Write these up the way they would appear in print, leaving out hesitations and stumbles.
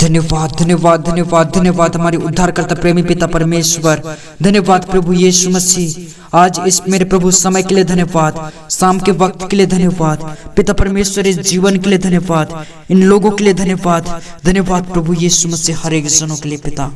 धन्यवाद धन्यवाद धन्यवाद धन्यवाद हमारे उद्धारकर्ता प्रेमी पिता परमेश्वर। धन्यवाद प्रभु यीशु मसीह, आज इस मेरे प्रभु समय के लिए धन्यवाद, शाम के वक्त के लिए धन्यवाद पिता परमेश्वर, इस जीवन के लिए धन्यवाद, इन लोगों के लिए धन्यवाद। धन्यवाद प्रभु यीशु मसीह, हर एक जनों के लिए पिता,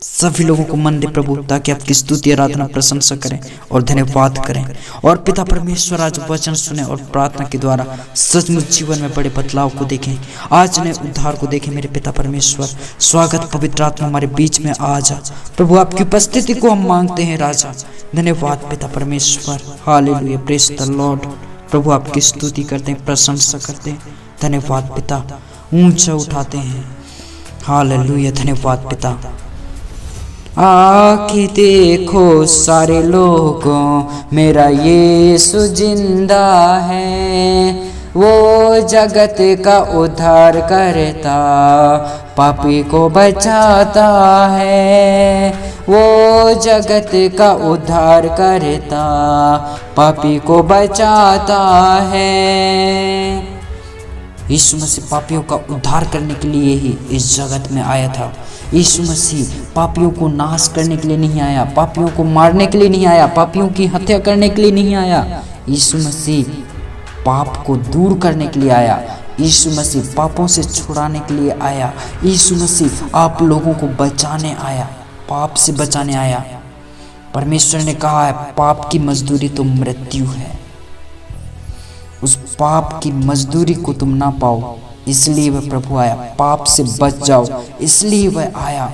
सभी लोगों को मन दे प्रभु, ताकि आपकी स्तुति आराधना प्रशंसा करें और धन्यवाद करें। और पिता परमेश्वर आज वचन सुने और प्रार्थना के द्वारा सचमुच जीवन में बड़े बदलाव को देखें, आज नए उद्धार को देखें। मेरे पिता परमेश्वर, स्वागत पवित्र आत्मा हमारे बीच में आ जा प्रभु, आपकी उपस्थिति को हम मांगते हैं राजा। धन्यवाद पिता परमेश्वर, हालेलुया, प्रेज द लॉर्ड। प्रभु आपकी स्तुति करते हैं, प्रशंसा करते हैं। धन्यवाद पिता, ऊंचा उठाते हैं, हालेलुया। धन्यवाद पिता। आके देखो सारे लोगों, मेरा यीशु जिंदा है, वो जगत का उद्धार करता, पापी को बचाता है। वो जगत का उद्धार करता, पापी को बचाता है। यीशु मसीह पापियों का उद्धार करने के लिए ही इस जगत में आया था। यीशु मसीह पापियों को नाश करने के लिए नहीं आया, पापियों को मारने के लिए नहीं आया, पापियों की हत्या करने के लिए नहीं आया। यीशु मसीह पाप को दूर करने के लिए आया। यीशु मसीह पापों से छुड़ाने के लिए आया। यीशु मसीह आप लोगों को बचाने आया, पाप से बचाने आया। परमेश्वर ने कहा है, पाप की मजदूरी तो मृत्यु है। उस पाप की मजदूरी को तुम ना पाओ, इसलिए वह प्रभु आया। पाप से बच जाओ, इसलिए वह आया।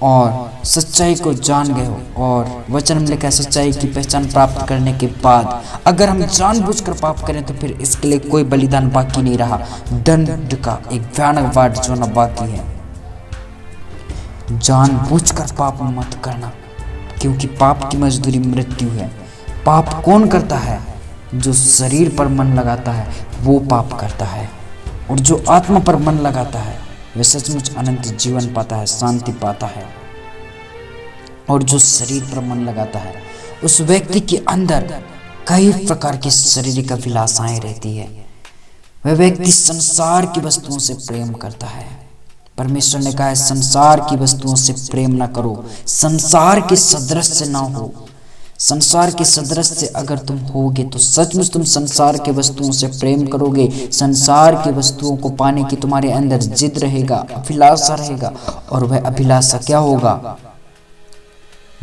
और सच्चाई को जान गए हो, और वचन में लिखा है, सच्चाई की पहचान प्राप्त करने के बाद अगर हम जानबूझकर पाप करें तो फिर इसके लिए कोई बलिदान बाकी नहीं रहा। दंड का एक भयानक वाट जो न बाकी है। जानबूझकर पाप मत करना, क्योंकि पाप की मजदूरी मृत्यु है। पाप कौन करता है? जो शरीर पर मन लगाता है वो पाप करता है, और जो आत्मा पर मन लगाता है वह सचमुच अनंत जीवन पाता है, शांति पाता है। और जो शरीर पर मन लगाता है उस व्यक्ति के अंदर कई प्रकार की शारीरिक अभिलाषाएं रहती है। वह व्यक्ति संसार की वस्तुओं से प्रेम करता है। परमेश्वर ने कहा है, संसार की वस्तुओं से प्रेम न करो, संसार के सदृश से ना हो। संसार के सदृश से अगर तुम होगे तो सचमुच तुम संसार के वस्तुओं से प्रेम करोगे। संसार की वस्तुओं को पाने की तुम्हारे अंदर जिद रहेगा, अभिलाषा रहेगा, और वह अभिलाषा क्या होगा?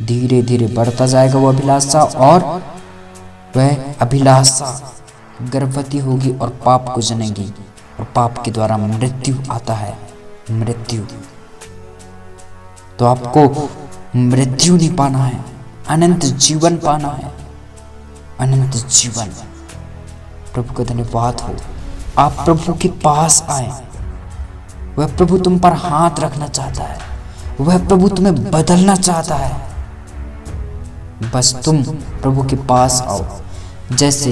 धीरे धीरे बढ़ता जाएगा वो अभिलाषा, और वह अभिलाषा गर्भवती होगी और पाप को जनेगी, और पाप के द्वारा मृत्यु आता है। मृत्यु तो आपको मृत्यु नहीं पाना है, अनंत जीवन पाना है। अनंत जीवन। प्रभु का धन्यवाद हो, आप प्रभु के पास आए। वह प्रभु तुम पर हाथ रखना चाहता है, वह प्रभु तुम्हें बदलना चाहता है। बस तुम प्रभु के पास आओ। जैसे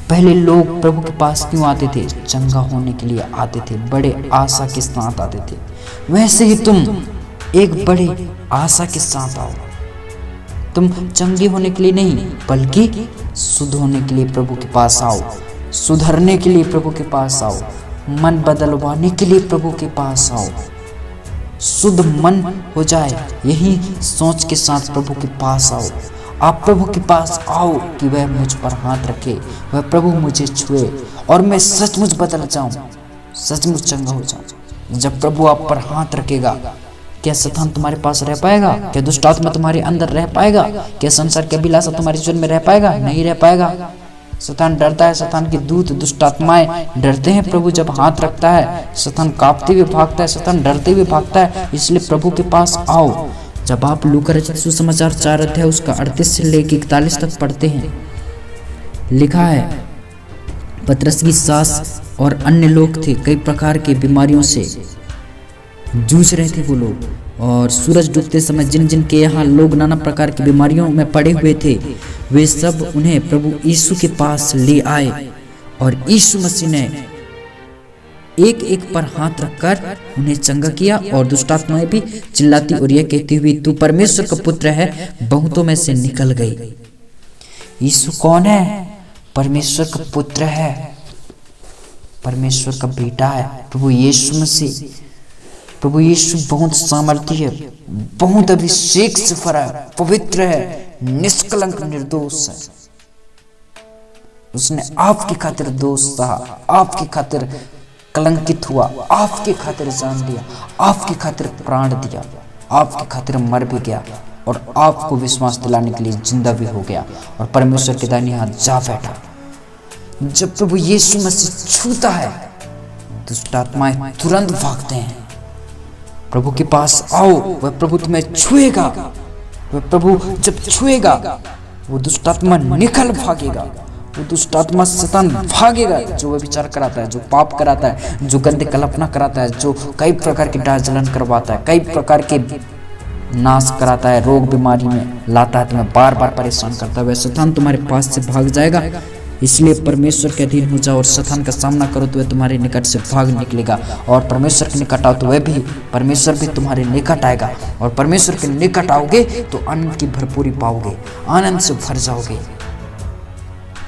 पहले लोग प्रभु के पास क्यों आते थे? चंगा होने के लिए आते थे, बड़े आशा के साथ आते थे। वैसे ही तुम एक बड़ी आशा के साथ आओ। तुम चंगे होने के लिए नहीं, बल्कि शुद्ध होने के लिए प्रभु के पास आओ, सुधरने के लिए प्रभु के पास आओ, मन बदलवाने के लिए प्रभु के पास आओ। शुद्ध मन हो जाए, यही सोच के साथ प्रभु के पास आओ। आप प्रभु के पास आओ कि वह मुझ पर हाथ रखे, वह प्रभु मुझे छुए और मैं सचमुच बदल जाऊं, सचमुच चंगा हो जाऊं। जब प्रभु आप पर हाथ रखेगा, क्या शैतान तुम्हारे पास रह पाएगा? क्या दुष्ट आत्मा तुम्हारे अंदर रह पाएगा? क्या संसार की अभिलाषा तुम्हारे जीवन में रह पाएगा? नहीं रह पाएगा। शैतान डरता है, शैतान के दूत दुष्ट आत्माएं डरते हैं प्रभु जब हाथ रखता है। शैतान कांपते हुए भागता है, शैतान डरते हुए भागता है। इसलिए प्रभु के पास आओ। जब आप लूका रचित सुसमाचार 4 अध्याय उसका 38 से लेकर 41 तक पढ़ते हैं, लिखा है, पतरस की सास और अन्य लोग थे, कई प्रकार की बीमारियों से जूझ रहे थे वो लोग। और सूरज डूबते समय जिन जिन के यहाँ लोग नाना प्रकार की बीमारियों में पड़े हुए थे, वे सब उन्हें प्रभु यीशु के पास ले आए, और यीशु मसीह ने एक एक पर हाथ रखकर उन्हें चंगा किया। और दुष्टात्माएं भी चिल्लाती और यह कहती हुई, तू परमेश्वर का पुत्र है, बहुतों में से निकल गई। यीशु कौन है? परमेश्वर का पुत्र है। परमेश्वर का बेटा है प्रभु यीशु मसीह। प्रभु यीशु बहुत सामर्थी है, बहुत अभिषेक से भरा है, पवित्र है, निष्कलंक निर्दोष है। उसने आपकी खातिर दोष सहा, आपकी खातिर कलंकित हुआ, आपकी खातिर जान दिया, आपकी खातिर प्राण दिया, आपकी खातिर मर भी गया और आपको विश्वास दिलाने के लिए जिंदा भी हो गया और परमेश्वर के दाहिने हाथ जा बैठा। जब प्रभु यीशु मसीह छूता है दुष्ट आत्माएं तुरंत भागते हैं। प्रभु के पास आओ, वह प्रभु तुम्हें छुएगा। वह प्रभु जब छुएगा वो दुष्ट आत्मा निकल भागेगा, वो दुष्ट आत्मा शैतान भागेगा जो व्यभिचार कराता है, जो पाप कराता है, जो गंदे कल्पना कराता है, जो कई प्रकार की डाह जलन करवाता है, कई प्रकार के नाश कराता है, रोग बीमारी में लाता है, तुम्हें बार बार परेशान करता है। वह शैतान तुम्हारे पास से भाग जाएगा। इसलिए परमेश्वर के अधीन हो जाओ और शैतान का सामना करो तो वह तुम्हारे निकट से भाग निकलेगा। और परमेश्वर के निकट आओ तो वह भी, परमेश्वर भी तुम्हारे निकट आएगा। और परमेश्वर के निकट आओगे तो आनंद की भरपूरी पाओगे, आनंद से भर जाओगे।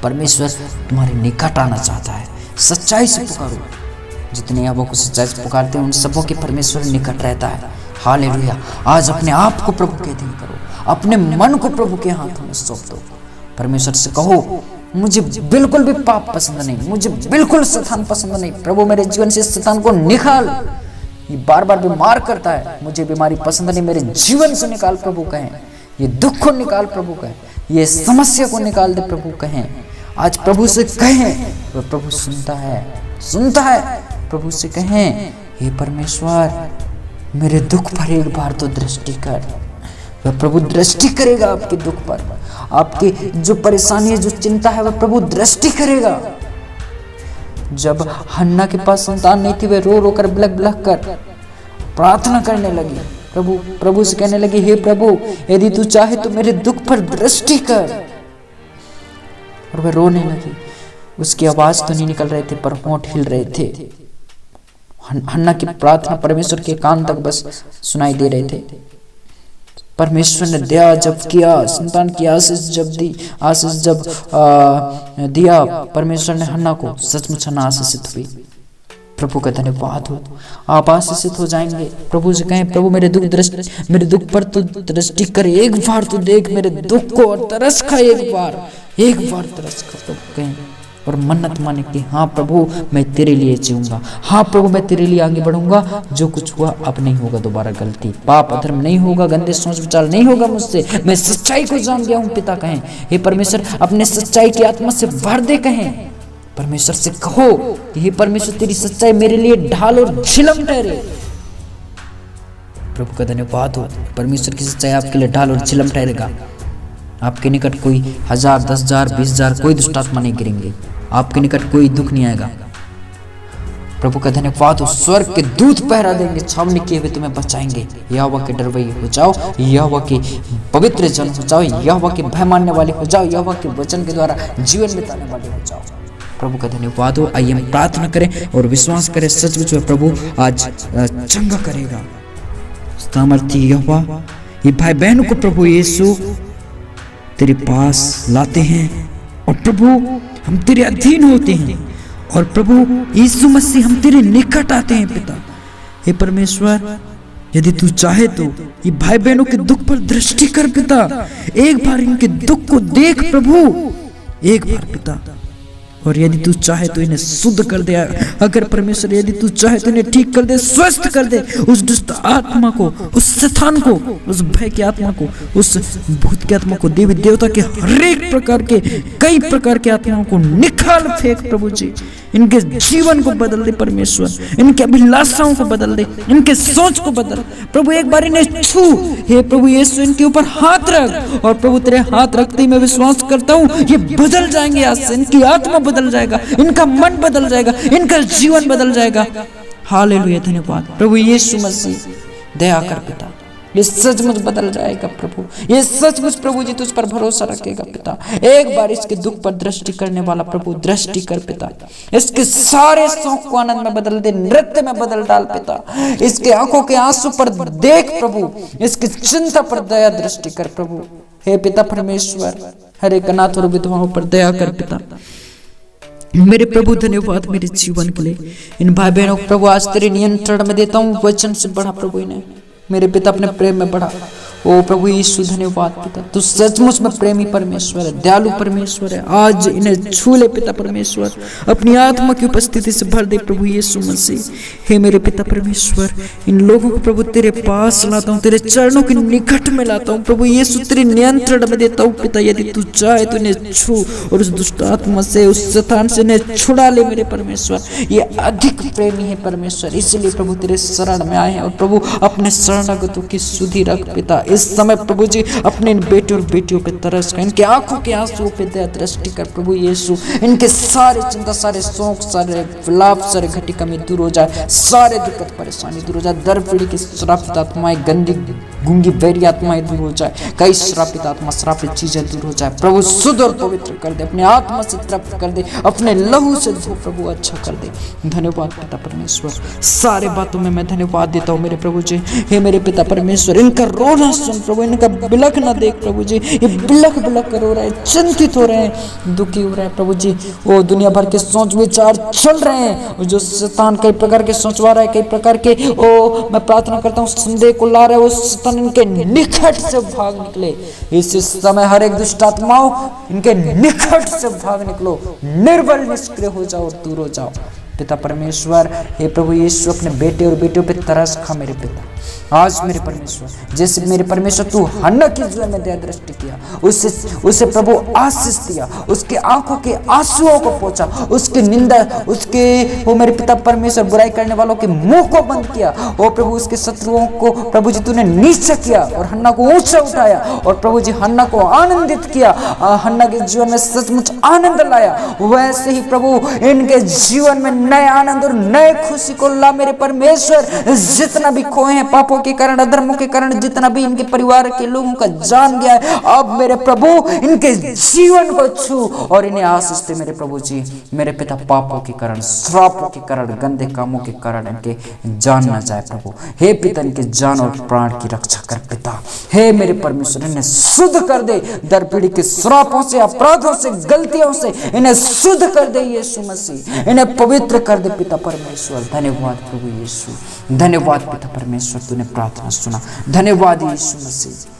परमेश्वर तुम्हारे निकट आना चाहता है। सच्चाई से पुकारो। जितने यहोवा को सच्चाई से पुकारते हैं उन सबों के परमेश्वर निकट रहता है। हालेलुया। आज अपने आप को प्रभु के अधीन करो, अपने मन को प्रभु के हाथों में सौंप दो। परमेश्वर से कहो, मुझे बिल्कुल भी पाप पसंद नहीं, मुझे बिल्कुल शैतान पसंद नहीं। प्रभु मेरे जीवन से शैतान को निकाल, ये बार बार बीमार करता है, मुझे बीमारी पसंद नहीं, मेरे जीवन से निकाल प्रभु कहें। ये दुख को निकाल प्रभु कहें, ये समस्या को निकाल दे प्रभु कहें। आज प्रभु से कहें, वह प्रभु सुनता है, सुनता है। प्रभु से कहें, हे परमेश्वर मेरे दुख पर एक बार तो दृष्टि कर। वह प्रभु दृष्टि करेगा आपके दुख पर, आपकी जो परेशानी है, जो चिंता है, वह प्रभु दृष्टि करेगा। जब हन्ना के पास संतान नहीं थी, वह रो रो कर बिलख बिलख कर प्रार्थना करने लगी। प्रभु से कहने लगी, हे प्रभु यदि तू चाहे तो मेरे दुख पर दृष्टि कर। और वह रोने लगी। उसकी आवाज तो नहीं निकल रहे थे पर होंठ हिल रहे थे। हन्ना की प्रार्थना परमेश्वर के कान तक बस सुनाई दे रहे थे। परमेश्वर ने दया जब किया, संतान की आशीष जब दिया, परमेश्वर ने हन्ना को सचमुच हन्ना आशीषित हुई। प्रभु का धन्यवाद हो, आप आशीषित हो जाएंगे। प्रभु से कहें, प्रभु मेरे दुख पर तो दृष्टि कर, एक बार तो देख मेरे दुख को और तरस खा, एक बार तरस खा। प्रभु कहें और मन्नत माने कि हाँ प्रभु मैं तेरे लिए जीऊंगा, हाँ प्रभु मैं तेरे लिए आगे बढ़ूंगा। जो कुछ हुआ अब नहीं होगा दोबारा गलती, पाप अधर्म नहीं होगा, गंदे सोच विचार नहीं होगा मुझसे। मैं सच्चाई को जान गया हूँ। पिता कहें, हे परमेश्वर अपने सच्चाई की आत्मा से भर दे। कहें परमेश्वर से कहो कि हे परमेश्वर तेरी सच्चाई मेरे लिए ढाल और झिलम ठहरे। प्रभु का धन्यवाद हो, परमेश्वर की सच्चाई आपके लिए ढाल और झिलम ठहरेगा। आपके निकट कोई 1000, 10,000, 20,000 कोई दुष्ट आत्मा नहीं गिरेंगे, आपके निकट कोई दुख नहीं आएगा। प्रभु का धन्यवाद हो, स्वर्ग के दूत पहरा देंगे, छावनी किए हुए तुम्हें बचाएंगे। यहोवा के डरवैये हो जाओ, यहोवा के पवित्र जन हो जाओ, यहोवा के भय मानने वाले हो जाओ, यहोवा के वचन के द्वारा जीवन बिताने वाले हो जाओ। प्रभु का धन्यवाद हो। आइए हम प्रार्थना करें और विश्वास करें सचमुच में प्रभु आज चंगा करेगा। सामर्थी यहोवा, ये भाई बहनों को प्रभु यीशु तेरे पास लाते हैं और प्रभु हम तेरे अधीन होते हैं और प्रभु यीशु मसीह हम तेरे निकट आते हैं। पिता हे परमेश्वर यदि तू चाहे तो ये भाई बहनों के दुख पर दृष्टि कर पिता, एक बार इनके दुख को देख प्रभु, एक बार पिता। और यदि तू चाहे तो इन्हें शुद्ध कर दे। अगर परमेश्वर यदि तू चाहे तो इन्हें ठीक कर दे, स्वस्थ कर दे। उस दुष्ट आत्मा को, उस शैतान को, उस भय की आत्मा को, उस भूत की आत्मा को, देवी देवता के हर एक प्रकार के, कई प्रकार के आत्माओं को निकाल फेंक प्रभु जी। इनके जीवन को बदल दे परमेश्वर, इनके अभिलाषाओं को बदल दे, इनके सोच को बदल। प्रभु एक बार इन्हें छू, हे प्रभु यीशु इनके ऊपर हाथ रख। और प्रभु तेरे हाथ रखते ही मैं विश्वास करता हूँ ये बदल जाएंगे। आज से इनकी आत्मा बदल जाएगा, इनका मन बदल जाएगा, इनका जीवन बदल जाएगा। हालेलुया, धन्यवाद प्रभु यीशु मसीह, दया कर पिता। ये सचमुच बदल जाएगा प्रभु, ये सचमुच प्रभु जी तुझ पर भरोसा रखेगा पिता। एक बार इसके दुख पर दृष्टि करने वाला प्रभु दृष्टि कर पिता। इसके सारे शौक को आनंद में बदल दे, नृत्य में बदल डाल पिता। इसके आंखों के आंसू पर देख प्रभु, इसकी चिंता पर दया दृष्टि कर प्रभु। हे पिता परमेश्वर, हर एक अनाथ और विधवाओं पर दया कर पिता। मेरे प्रभु धन्यवाद मेरे जीवन के लिए। इन भाई बहनों को प्रभु आज तेरे नियंत्रण में देता हूँ। वचन से बढ़ा प्रभु इन्हें, मेरे पिता अपने प्रेम में बढ़ा। ओ प्रभु यीशु धन्यवाद पिता, तू सचमुच में प्रेमी परमेश्वर है, दयालु परमेश्वर है। आज इन्हें छू ले पिता परमेश्वर, अपनी आत्मा की उपस्थिति से भर दे प्रभु यीशु मसीह। हे मेरे पिता परमेश्वर, इन लोगों को प्रभु तेरे पास लाता हूँ, तेरे चरणों के निकट में लाता हूँ प्रभु यीशु, तेरे नियंत्रण में देता हूँ पिता। यदि तू चाहे तो इन्हें छू और उस दुष्ट आत्मा से, उस शैतान से इन्हें छुड़ा ले मेरे परमेश्वर। ये अधिक प्रेमी है परमेश्वर, इसलिए प्रभु तेरे शरण में आए हैं। और प्रभु अपने शरणागतों की सुधि रख पिता। इस समय प्रभु जी अपने इन बेटे और बेटियों पे तरस कर, इनके आंखों के आंसुओं पे दया दृष्टि कर प्रभु यीशु। इनके सारे चिंता, सारे शौक, सारे विलाप, सारे घटी कमी दूर हो जाए, सारे दिक्कत परेशानी दूर हो जाए। दर पीढ़ी की श्रापित आत्माएं, गंदी गूंगी बैरी आत्माएं दूर हो जाए, कई श्रापित आत्मा, श्रापित चीजें दूर हो जाए प्रभु। शुद्ध और पवित्र कर दे, अपने आत्मा से तृप्त कर दे, अपने लहू से धो प्रभु, अच्छा कर दे। धन्यवाद पिता परमेश्वर, सारे बातों में मैं धन्यवाद देता हूँ मेरे प्रभु जी। हे मेरे पिता परमेश्वर, इनका रोना सुन प्रभु, इनका बिलख ना देख प्रभु जी। ये बिलख बिलख कर रो रहे हैं, चिंतित हो रहे हैं, दुखी हो रहे हैं प्रभु जी। वो दुनिया भर के सोच विचार चल रहे हैं, जो शैतान कई प्रकार के सोचवा रहा है, कई प्रकार के ओ मैं प्रार्थना करता हूँ संदेह को ला रहे, वो शैतान इनके निकट से भाग निकले। इस समय हर एक दुष्ट आत्माओं इनके निकट से भाग निकलो, निर्बल निष्क्रिय हो जाओ और दूर हो जाओ पिता परमेश्वर। हे प्रभु यीशु, अपने बेटे और बेटियों पे तरस खा मेरे पिता। आज मेरे परमेश्वर, जैसे मेरे परमेश्वर तू हन्ना की जीवन में दया दृष्टि किया, उसे प्रभु आशीष दिया, उसके आंखों के आंसुओं को पोंछा, उसकी निंदा, उसके वो मेरे पिता परमेश्वर बुराई करने वालों के मुंह को बंद किया। ओ प्रभु, उसके शत्रुओं को प्रभु जी तूने नीचे किया और हन्ना को ऊंचा उठाया। और प्रभु जी हन्ना को आनंदित किया, हन्ना के जीवन में सचमुच आनंद लाया। वैसे ही प्रभु इनके जीवन में नए आनंद और नए खुशी को ला मेरे परमेश्वर। जितना भी खोए हैं पापों के कारण, अधर्मों के कारण, जितना भी इनके परिवार के लोगों का जान गया है, अब मेरे प्रभु इनके जीवन को छू और इन्हें आशीष दे मेरे प्रभु जी। मेरे पिता, पापों के कारण, श्रापों के कारण, गंदे कामों के कारण इनके जान न जाए प्रभु। हे पिता, इनके जान और प्राण की रक्षा कर पिता। हे मेरे परमेश्वर, इन्हें शुद्ध कर दे, दर पीढ़ी के श्रापों से, अपराधों से, गलतियों से इन्हें शुद्ध कर दे यीशु मसीह, इन्हें पवित्र कर दे पिता परमेश्वर। धन्यवाद प्रभु यीशु, धन्यवाद पिता परमेश्वर, तूने प्रार्थना सुना। धन्यवाद यीशु मसीह।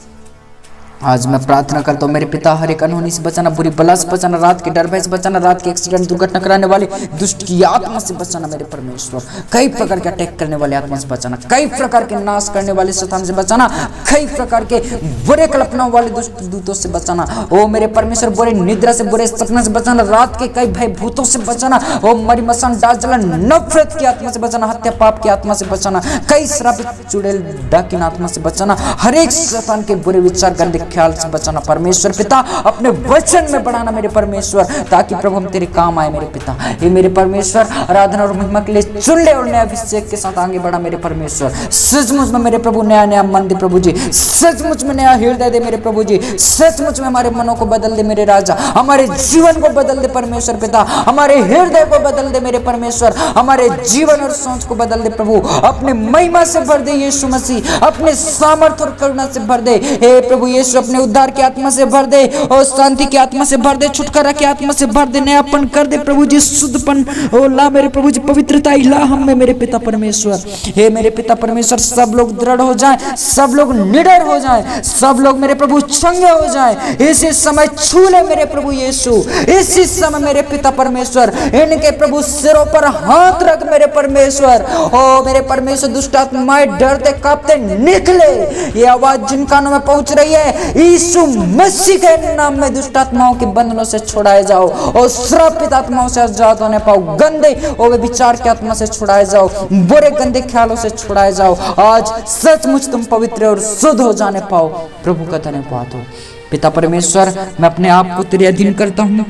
आज मैं प्रार्थना करता हूँ मेरे पिता, हर एक अनहोनी से बचाना, बुरी बला से बचाना, रात के डर भय से बचाना, रात के एक्सीडेंट दुर्घटना कराने वाले दुष्ट की आत्मा से बचाना मेरे परमेश्वर। कई प्रकार के अटैक करने वाले आत्मा से बचाना, कई प्रकार के नाश करने वाले शैतान से बचाना, कई प्रकार के बुरे कल्पनाओं वाले दुष्ट दूतों से बचाना। ओ मेरे परमेश्वर, बुरे निद्रा से, बुरे सपने से बचाना, रात के कई भय भूतों से बचाना। ओ मरी मसान, डांस जलन, नफरत की आत्मा से बचाना, हत्या पाप की आत्मा से बचाना, कई श्रापित चुड़ैल डाकिन आत्मा से बचाना, हर एक शैतान के बुरे विचार, गंदे ख्याल से बचाना परमेश्वर पिता। अपने वचन में बढ़ाना मेरे परमेश्वर, ताकि प्रभु हम तेरे काम आए मेरे पिता। हे मेरे परमेश्वर, आराधना और महिमा के लिए चुन ले और नया अभिषेक के साथ आगे बढ़ा मेरे परमेश्वर। सचमुच में मेरे प्रभु नया नया मन दे प्रभु जी, सचमुच में नया हृदय दे मेरे प्रभु जी, सचमुच में हमारे मनों को बदल दे मेरे राजा, हमारे जीवन को बदल दे परमेश्वर पिता, हमारे हृदय को बदल दे मेरे परमेश्वर, हमारे जीवन और सोच को बदल दे प्रभु। अपने महिमा से भर दे यीशु मसीह, अपने सामर्थ्य और करुणा से भर दे हे प्रभु यीशु। अपने उद्धार की आत्मा से भर दे और शांति की आत्मा से भर दे, छुटकारा की आत्मा से भर दे, नयापन कर दे प्रभु जी, शुद्धपन ओ ला मेरे प्रभु जी, पवित्रता ला हम में मेरे पिता परमेश्वर। हे मेरे पिता परमेश्वर, सब लोग दृढ़ हो जाएं, सब लोग निडर हो जाएं, सब लोग मेरे प्रभु चंगे हो जाएं। इसी समय छू ले मेरे प्रभु यीशु, इसी समय मेरे पिता परमेश्वर, इनके प्रभु सिरों पर हाथ रख मेरे परमेश्वर। ओ मेरे परमेश्वर, दुष्ट आत्माएं डरते कांपते निकले। ये आवाज जिन कानों में पहुंच रही है, यीशु मसीह के नाम में दुष्ट आत्माओं के बंधनों से छुड़ाए जाओ और श्रापित आत्माओं से आजाद होने पाओ, गंदे और विचार की आत्मा से छुड़ाए जाओ, बुरे गंदे ख्यालों से छुड़ाए जाओ। आज सचमुच तुम पवित्र और शुद्ध हो जाने पाओ। प्रभु का धन्यवाद हो पिता परमेश्वर। मैं अपने आप को तेरे अधीन करता हूँ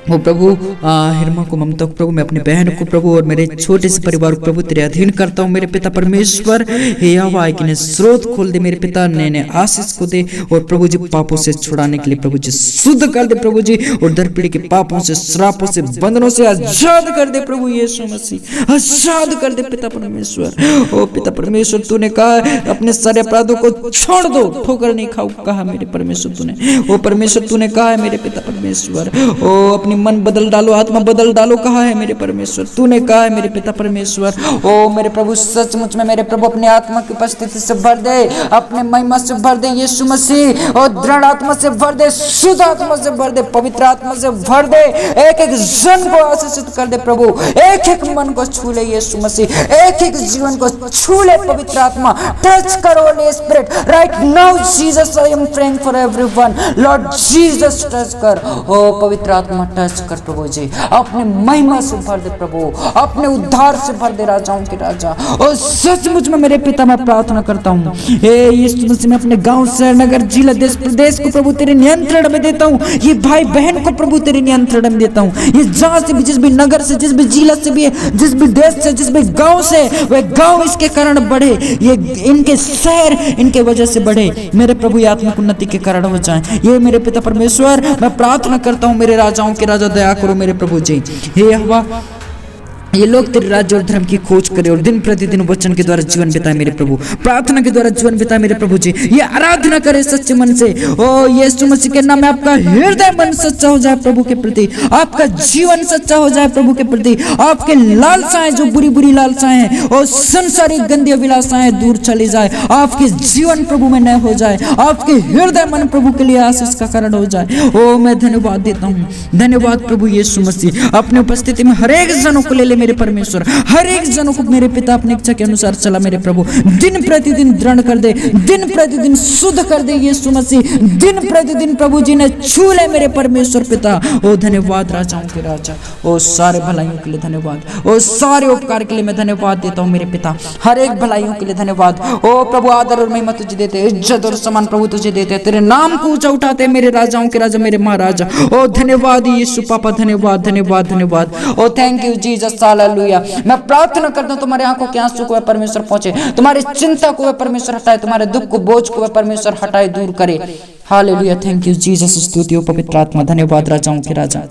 वो प्रभु, हिरमा को, ममता को प्रभु, मैं अपने बहन को प्रभु और मेरे छोटे से परिवार को प्रभु तेरे अधीन करता हूँ मेरे पिता परमेश्वर। हे यहोवा, कि स्रोत खोल दे मेरे पिता, नए आशीष को दे और प्रभु जी पापों से छुड़ाने के लिए प्रभु जी शुद्ध कर दे प्रभु जी, और दर पीढ़ी के पापों से, श्रापों से, बंधनों से आजाद कर दे प्रभु यीशु मसीह, आजाद कर दे पिता परमेश्वर। ओ पिता परमेश्वर, तूने कहा अपने सारे अपराधों को छोड़ दो, ठोकर नहीं खाओ कहा मेरे परमेश्वर तूने। ओ परमेश्वर, तूने कहा है मेरे पिता परमेश्वर, ओ अपनी मन बदल डालो, आत्मा बदल डालो। कहा है मेरे परमेश्वर, तूने कहा है मेरे पिता परमेश्वर। ओ मेरे प्रभु सचमुच में मेरे प्रभु अपनी आत्मा की उपस्थिति से भर दे, अपने महिमा से भर दे यीशु मसीह, और दृढ़ आत्मा से भर दे, शुद्ध आत्मा से भर दे, पवित्र आत्मा से भर दे। एक एक जन को आशीषित कर दे प्रभु, एक एक मन को छू ले यीशु मसीह, एक एक जीवन को छू ले पवित्र आत्मा। टच करो Holi spirit right now Jesus, I am praying for everyone, Lord Jesus touch कर। ओ पवित्र आत्मा टच कर प्रभु जी, अपने महिमा से भर दे प्रभु, अपने उद्धार से भर दे राजाओं के राजा। और सचमुच में मेरे पिता मैं प्रार्थना करता हूँ, हे यीशु मसीह मैं अपने गांव शहर नगर जिला देश प्रदेश को प्रभु तेरे नियंत्रण में देता हूँ। ये भाई बहन को प्रभु तेरे नियंत्रण में देता हूँ। ये जहाँ से भी, जिस भी नगर से, जिस भी जिला से भी, जिस भी देश से, जिस भी गांव से, वह गांव इसके कारण बढ़े, ये इनके शहर इनके वजह से बढ़े। मेरे प्रभु ये आत्मिक उन्नति के कारण हो जाए। ये मेरे पिता परमेश्वर मैं प्रार्थना करता हूँ, मेरे राजाओं के राजा दया करो मेरे प्रभु जी। हे यहोवा ये लोग तेरे राज्य और धर्म की खोज करें और दिन प्रतिदिन वचन के द्वारा जीवन बिताए मेरे प्रभु, प्रार्थना के द्वारा जीवन बिताए मेरे प्रभु जी। ये आराधना करे सच्चे मन से। ओ यीशु मसीह के नाम में आपका हृदय मन सच्चा हो जाए प्रभु के प्रति, आपका जीवन सच्चा हो जाए प्रभु के प्रति। आपके लालसाएं जो बुरी बुरी लालसाएं हैं और संसारिक गंदी अभिलाषाएं दूर चली जाए। आपके जीवन प्रभु में नया हो जाए, आपके हृदय मन प्रभु के लिए आशीष का कारण हो जाए। ओ मैं धन्यवाद देता हूँ, धन्यवाद प्रभु यीशु मसीह। अपने उपस्थिति में हर एक जनों को ले ले मेरे परमेश्वर, हर एक जनों को मेरे पिता अपनी इच्छा के अनुसार चला मेरे प्रभु। दिन प्रतिदिन दृढ़ कर दे, दिन प्रतिदिन शुद्ध कर दे यीशु मसीह। दिन प्रतिदिन प्रभु जी ने छू ले मेरे परमेश्वर पिता। ओ धन्यवाद राजाओं के राजा, ओ सारे भलाइयों के लिए धन्यवाद, ओ सारे उपकार के लिए मैं धन्यवाद देता हूँ मेरे पिता। हर एक भलाइयों के लिए धन्यवाद। ओ प्रभु आदर और महिमा तुझे देते, इज्जत और सम्मान प्रभु तुझे देते, तेरे नाम को ऊंचा उठाते मेरे राजाओं के राजा, मेरे महाराजा। ओ धन्यवाद यीशु पापा, धन्यवाद धन्यवाद धन्यवाद। ओ थैंक यू जीसस, हालेलुया। मैं प्रार्थना करता हूँ तुम्हारे आंखों के आंसू को वह परमेश्वर पहुंचे, तुम्हारी चिंता को वह परमेश्वर हटाए, तुम्हारे दुख को बोझ को वह परमेश्वर हटाए दूर करे। हालेलुया, थैंक यू जीसस, स्तुति हो पवित्र आत्मा, धन्यवाद राजाओं के राजा।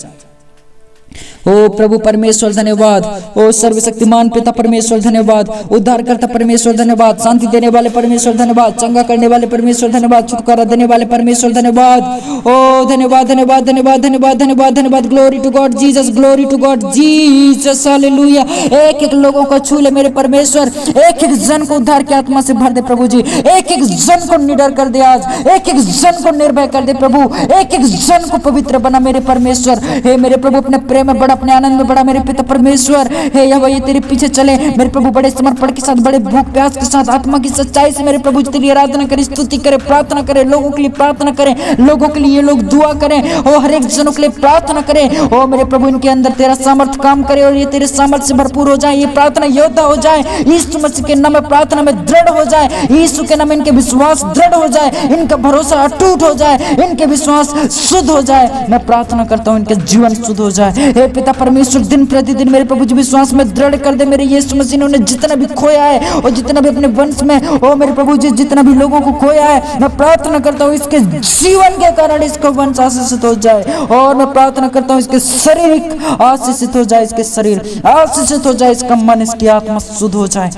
ओ प्रभु परमेश्वर धन्यवाद, ओ सर्वशक्तिमान पिता परमेश्वर धन्यवाद, उद्धारकर्ता परमेश्वर धन्यवाद, शांति देने वाले परमेश्वर धन्यवाद, चंगा करने वाले परमेश्वर धन्यवाद, छुटकारा देने वाले परमेश्वर धन्यवाद। ओ धन्यवाद धन्यवाद धन्यवाद धन्यवाद धन्यवाद धन्यवाद। Glory to God Jesus, glory to God Jesus, hallelujah. एक एक लोगों को छू ले मेरे परमेश्वर, एक एक जन को उद्धार की आत्मा से भर दे प्रभु जी, एक एक जन को निडर कर दे आज, एक एक जन को निर्भय कर दे प्रभु, एक एक जन को पवित्र बना मेरे परमेश्वर। हे मेरे प्रभु अपने प्रेम में बड़ा, अपने आनंद में बड़ा मेरे पिता परमेश्वर। हे यहोवा ये तेरे पीछे चले मेरे प्रभु, बड़े समर्पण के साथ, बड़े भूख प्यास के साथ, आत्मा की सच्चाई से मेरे प्रभु तेरी आराधना करें, स्तुति करें, प्रार्थना करें, लोगों के लिए प्रार्थना करें, लोगों के लिए ये लोग दुआ करें, और हर एक जनों के लिए प्रार्थना करें। ओ मेरे प्रभु इनके अंदर तेरा सामर्थ्य काम करे और ये तेरे सामर्थ्य से भरपूर हो जाए, ये प्रार्थना योद्धा हो जाए यीशु मसीह के नाम में, प्रार्थना में दृढ़ हो जाए यीशु के नाम में, इनके विश्वास दृढ़ हो जाए, इनका भरोसा अटूट हो जाए, इनके विश्वास शुद्ध हो जाए। मैं प्रार्थना करता हूँ इनके जीवन शुद्ध हो जाए। हे पिता परमेश्वर दिन प्रतिदिन मेरे प्रभु जी विश्वास में दृढ़ कर दे मेरे यीशु मसीह। ने जितना भी खोया है और जितना भी अपने वंश में, ओ मेरे प्रभु जी जितना भी लोगों को खोया है, मैं प्रार्थना करता हूँ इसके जीवन के कारण इसका वंश आशीषित हो जाए, और मैं प्रार्थना करता हूँ इसके शरीर आशीषित हो जाए, इसके शरीर आशीषित हो जाए, इसका मन, इसकी आत्मा शुद्ध हो जाए।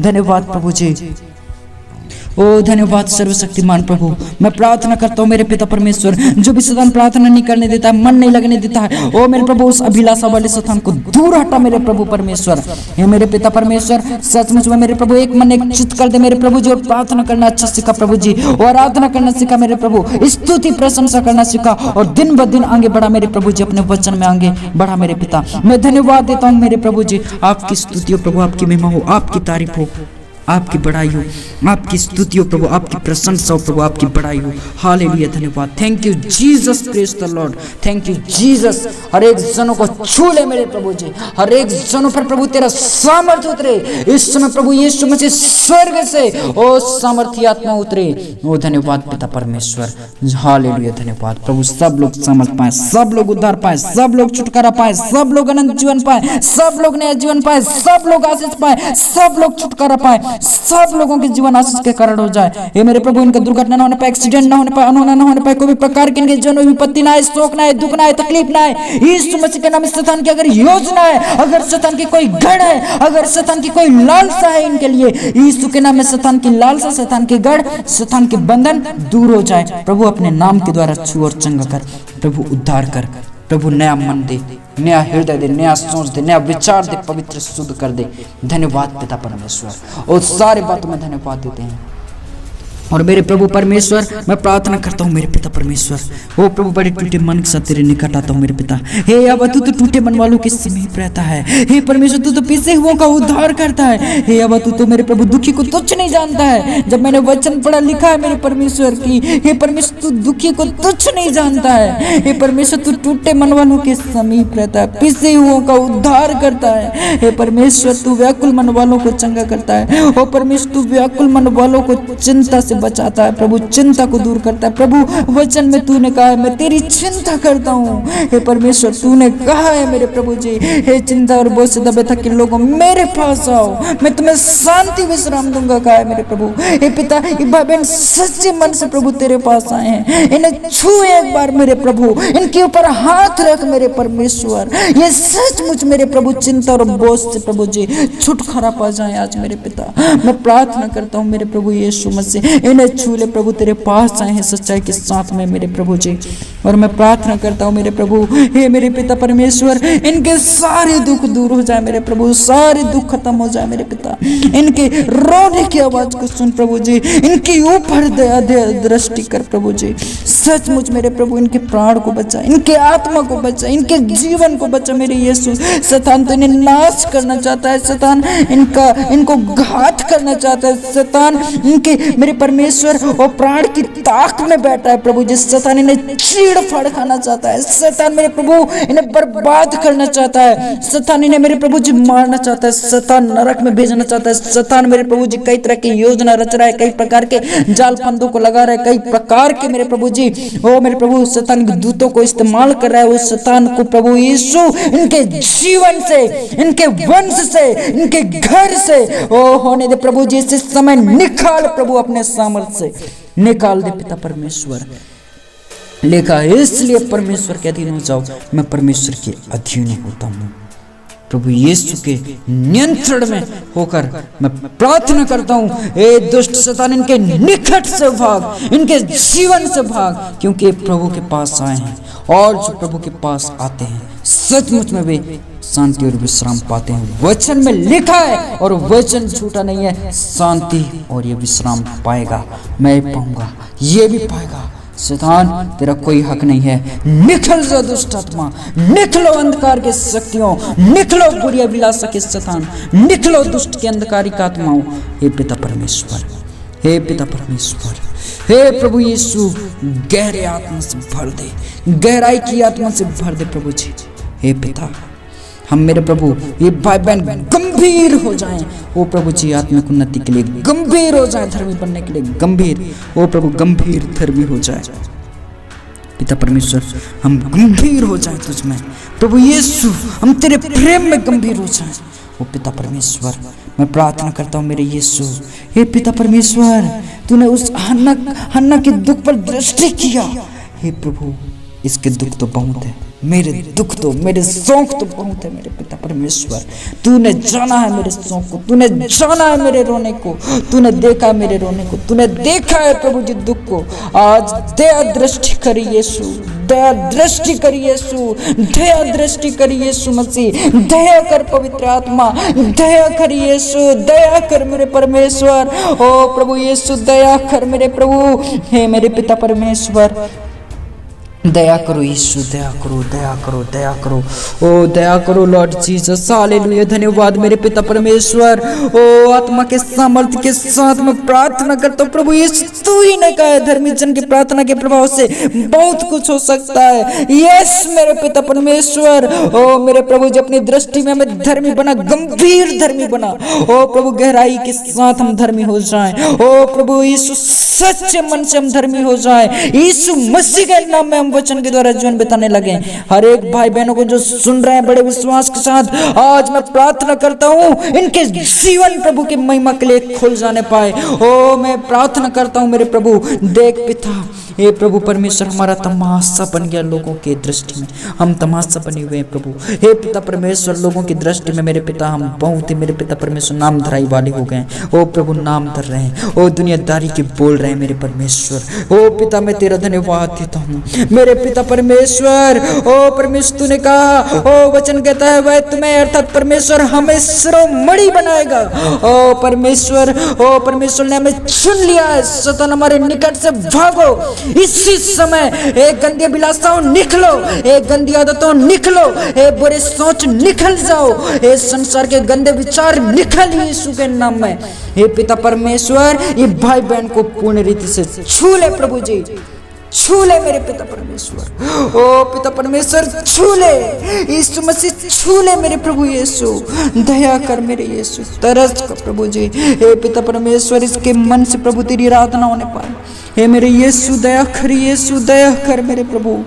धन्यवाद प्रभु जी, ओ धन्यवाद सर्वशक्तिमान प्रभु। मैं प्रार्थना करता हूँ मेरे पिता परमेश्वर, जो भी शैतान प्रार्थना नहीं करने देता है, मन नहीं लगने देता है, ओ मेरे प्रभु उस अभिलाषा वाले शैतान को दूर हटा मेरे प्रभु परमेश्वर। हे मेरे पिता परमेश्वर सचमुच में मेरे प्रभु एक मन एक चित्त कर दे मेरे प्रभु जी, और प्रार्थना करना अच्छा सीखा प्रभु जी, और आराधना करना सीखा मेरे प्रभु, स्तुति प्रशंसा करना सीखा, और दिन ब दिन आगे बढ़ा मेरे प्रभु जी, अपने वचन में आगे बढ़ा मेरे पिता। मैं धन्यवाद देता हूँ मेरे प्रभु जी, आपकी स्तुति हो प्रभु, आपकी महिमा हो, आपकी तारीफ हो, आपकी बड़ाई हो, आपकी स्तुति हो प्रभु, आपकी प्रशंसा हो प्रभु, आपकी बड़ाई हो। हालेलुया, धन्यवाद, thank you Jesus, praise the Lord, thank you Jesus. हर एक जनों को छू ले मेरे प्रभु जी, हर एक जनों पर प्रभु तेरा सामर्थ्य उतरे इस समय प्रभु यीशु मसीह, स्वर्ग से ओ सामर्थ्य आत्मा उतरे। ओ धन्यवाद पिता परमेश्वर, हालेलुया, धन्यवाद प्रभु। सब लोग समझ पाए, सब लोग उद्धार पाए, सब लोग छुटकारा पाए, सब लोग अनंत जीवन पाए, सब लोग नया जीवन पाए, सब लोग आशीष पाए, सब लोग छुटकारा पाए, सब लोगों के जीवन आशीष के कारण हो जाए। ये मेरे प्रभु इनका दुर्घटना न होने पाए, एक्सीडेंट न होने पाए, अनहोना न होने पाए, कोई भी प्रकार की इनके जीवन में विपत्ति ना आए, शोक ना आए, दुख ना आए, तकलीफ ना आए। यीशु मसीह के नाम में शैतान की अगर योजना है, अगर शैतान की कोई गढ़ है, अगर शैतान की कोई लालसा है इनके लिए, यीशु के नाम में शैतान की लालसा, शैतान की गढ़, शैतान के बंधन दूर हो जाए। प्रभु अपने नाम के द्वारा छू और चंगा कर, प्रभु उद्धार कर, प्रभु नया मन दे, नया हृदय दे, नया सोच दे, नया विचार दे, पवित्र शुद्ध कर दे। धन्यवाद पिता परमेश्वर, और सारी बातों में धन्यवाद देते हैं। और मेरे प्रभु परमेश्वर, मैं प्रार्थना करता हूँ मेरे पिता परमेश्वर, ओ प्रभु बड़े टूटे मन के साथ तेरे निकट आता हूँ मेरे पिता। हे अब तू तो टूटे मन वालों के समीप रहता है। हे परमेश्वर, तू तो पिसे हुओं का उद्धार करता है। हे अब तू तो मेरे प्रभु दुखी को तुच्छ नहीं जानता है। जब मैंने वचन पढ़ा लिखा है मेरे परमेश्वर की, हे परमेश्वर तू दुखी को तुच्छ नहीं जानता है। हे परमेश्वर, तू टूटे मन वालों के समीप रहता है, पिसे हुओं का उद्धार करता है। हे परमेश्वर, तू व्याकुल मन वालों को चंगा करता है। ओ परमेश्वर, तू व्याकुल मन वालों को चिंता से बचाता है प्रभु, चिंता को दूर करता है प्रभु। वचन में तूने कहा है मैं तेरी चिंता करता हूँ। हे परमेश्वर, तूने कहा है मेरे प्रभु जी, हे चिंता और बोझ से दबे थके लोगों मेरे पास आओ, मैं तुम्हें शांति विश्राम दूंगा, कहा है मेरे प्रभु। हे पिता, ये भाई बहन सच्चे मन से प्रभु तेरे पास आए हैं, इन्हें छू एक बार मेरे प्रभु, इनके ऊपर हाथ रख मेरे परमेश्वर। ये सचमुच मेरे प्रभु चिंता और बोझ से प्रभु जी छुटकारा पा जाए आज मेरे पिता। मैं प्रार्थना करता हूँ मेरे प्रभु यीशु मसीह, इन्हें छू ले प्रभु, तेरे पास आए हैं सच्चाई के साथ में मेरे प्रभु जी। और मैं प्रार्थना करता हूँ मेरे प्रभु, हे मेरे पिता परमेश्वर, इनके सारे दुख दूर हो जाए मेरे प्रभु, सारे दुख खत्म हो जाए मेरे पिता। इनके रोने की आवाज को सुन प्रभु जी, इनके ऊपर दया दृष्टि कर प्रभु जी। सचमुच मेरे प्रभु इनके प्राण को बचा, इनके आत्मा को बचा, इनके जीवन को बचा मेरे यीशु। शैतान तो इन्हें नाश करना चाहता है, शैतान इनको घात करना चाहता है, शैतान इनके मेरे परमेश्वर और प्राण की ताक में बैठा है प्रभु जी। शैतान इन्हें चीड़ फाड़ खाना चाहता है, शैतान मेरे प्रभु इन्हें बर्बाद करना चाहता है, शैतान इन्हें मेरे प्रभु जी मारना चाहता है, शैतान नरक में भेजना चाहता है। शैतान मेरे प्रभु जी कई तरह की योजना रच रहा है, कई प्रकार के जाल फंदों को लगा रहा है, कई प्रकार के मेरे प्रभु जी ओ मेरे प्रभु शैतान के दूतों को इस्तेमाल कर रहा है। उस शैतान को प्रभु यीशु इनके जीवन से, इनके वंश से, इनके घर से ओ होने दे प्रभु जी। इस समय निकाल प्रभु, अपने सामर्थ्य से निकाल दे पिता परमेश्वर। लेखा इसलिए परमेश्वर के अधीन हो जाओ, मैं परमेश्वर के अधीन होता हूँ प्रभु यीशु के नियंत्रण में होकर मैं प्रार्थना करता हूँ। ए दुष्ट शैतान, इनके निकट से भाग, इनके जीवन से भाग, क्योंकि प्रभु के पास आए हैं, और जो प्रभु के पास आते हैं सचमुच में वे शांति और विश्राम पाते हैं। वचन में लिखा है और वचन झूठा नहीं है, शांति और ये विश्राम पाएगा, मैं पाऊंगा, ये भी पाएगा। शैतान तेरा कोई हक नहीं है, निकल जाओ दुष्ट आत्मा, निकलो अंधकार के शक्तियों, निकलो बुरी अभिलाषा के शैतान, निकलो दुष्ट के अंधकारिक आत्माओं। हे पिता परमेश्वर, हे पिता परमेश्वर, हे प्रभु यीशु, गहरे आत्मा से भर दे, गहराई की आत्मा से भर दे प्रभु जी। हे पिता, हम मेरे प्रभु ये भाई बहन गंभीर हो जाएं, ओ प्रभु जी आत्मिक उन्नति के लिए गंभीर हो जाए, धर्मी बनने के लिए गंभीर, ओ प्रभु गंभीर धर्मी हो जाए पिता परमेश्वर। हम गंभीर हो जाए तुझ में प्रभु यीशु, हम तेरे प्रेम में गंभीर हो जाए ओ पिता परमेश्वर। मैं प्रार्थना करता हूँ मेरे यीशु, हे पिता परमेश्वर, तूने उस हन्ना के दुख पर दृष्टि किया। हे प्रभु, इसके दुख तो बहुत है, मेरे दुख तो, मेरे शौक तो बहुत है मेरे पिता परमेश्वर। तूने जाना है मेरे शौक को, तूने जाना है मेरे रोने को, तूने देखा है मेरे रोने को, तूने देखा है प्रभु जी दुख को। आज दया दृष्टि करी यीशु, दया दृष्टि करी यीशु, दया दृष्टि करी यीशु मसीह, दया कर पवित्र आत्मा, दया कर यीशु, दया कर मेरे परमेश्वर। ओ प्रभु यीशु, दया कर मेरे प्रभु, हे मेरे पिता परमेश्वर, दया करो यीशु, दया करो, दया करो, दया करो, ओ दया करो लॉर्ड जीसस, हालेलुया। धन्यवाद मेरे पिता परमेश्वर। ओ आत्मा के सामर्थ्य के साथ मैं प्रार्थना करता हूँ प्रभु यीशु, तू ही ने कहा है धर्मी जन की प्रार्थना के प्रभाव से बहुत कुछ हो सकता है। यस मेरे पिता परमेश्वर, ओ मेरे प्रभु जी अपनी दृष्टि में हमें धर्मी बना, गंभीर धर्मी बना। ओ प्रभु गहराई के साथ हम धर्मी हो जाएं। ओ प्रभु यीशु, सच्चे मन से हम धर्मी हो जाएं। यीशु मसीह के नाम में वचन के द्वारा जीवन बिताने लगे। हर एक भाई बहनों को जो सुन रहे हैं बड़े विश्वास के साथ आज मैं प्रार्थना करता हूँ, इनके जीवन प्रभु के महिमा के लिए खुल जाने पाए। ओ मैं प्रार्थना करता हूँ मेरे प्रभु, देख पिता हे प्रभु परमेश्वर, हमारा तमाशा बन गया लोगों के दृष्टि में, हम तमाशा बने हुए हैं प्रभु। हे पिता परमेश्वर, लोगों की दृष्टि में मेरे पिता हम बहुत ही मेरे पिता परमेश्वर नाम धराई वाले हो गए। ओ प्रभु नाम धर रहे हैं, ओ दुनियादारी के बोल रहे हैं मेरे परमेश्वर। ओ पिता मैं तेरा धन्यवाद देता हूँ मेरे पिता परमेश्वर। ओ परमेश्वर तूने कहा, ओ वचन कहता है वह तुम्हें अर्थात परमेश्वर हमें शिरोमणि बनाएगा। ओ परमेश्वर, ओ परमेश्वर ने हमें चुन लिया है। शैतान हमारे निकट से भागो इसी समय। एक गंदी अभिलाषाओं निकलो, एक गंदी आदतों निकलो, एक बुरे सोच निकल जाओ, ये संसार के गंदे विचार निकल यीशु के नाम में। हे पिता परमेश्वर, ये भाई बहन को पूर्ण रीति से छू ले प्रभु जी, छू ले मेरे पिता परमेश्वर। ओ पिता परमेश्वर छू ले, यीशु मसीह छू ले मेरे प्रभु यीशु, दया कर मेरे यीशु, तरस कर प्रभु जी। हे पिता परमेश्वर, इसके मन से प्रभु तेरी आराधना होने पाए। हे मेरे यीशु दया कर, यीशु दया कर मेरे प्रभु।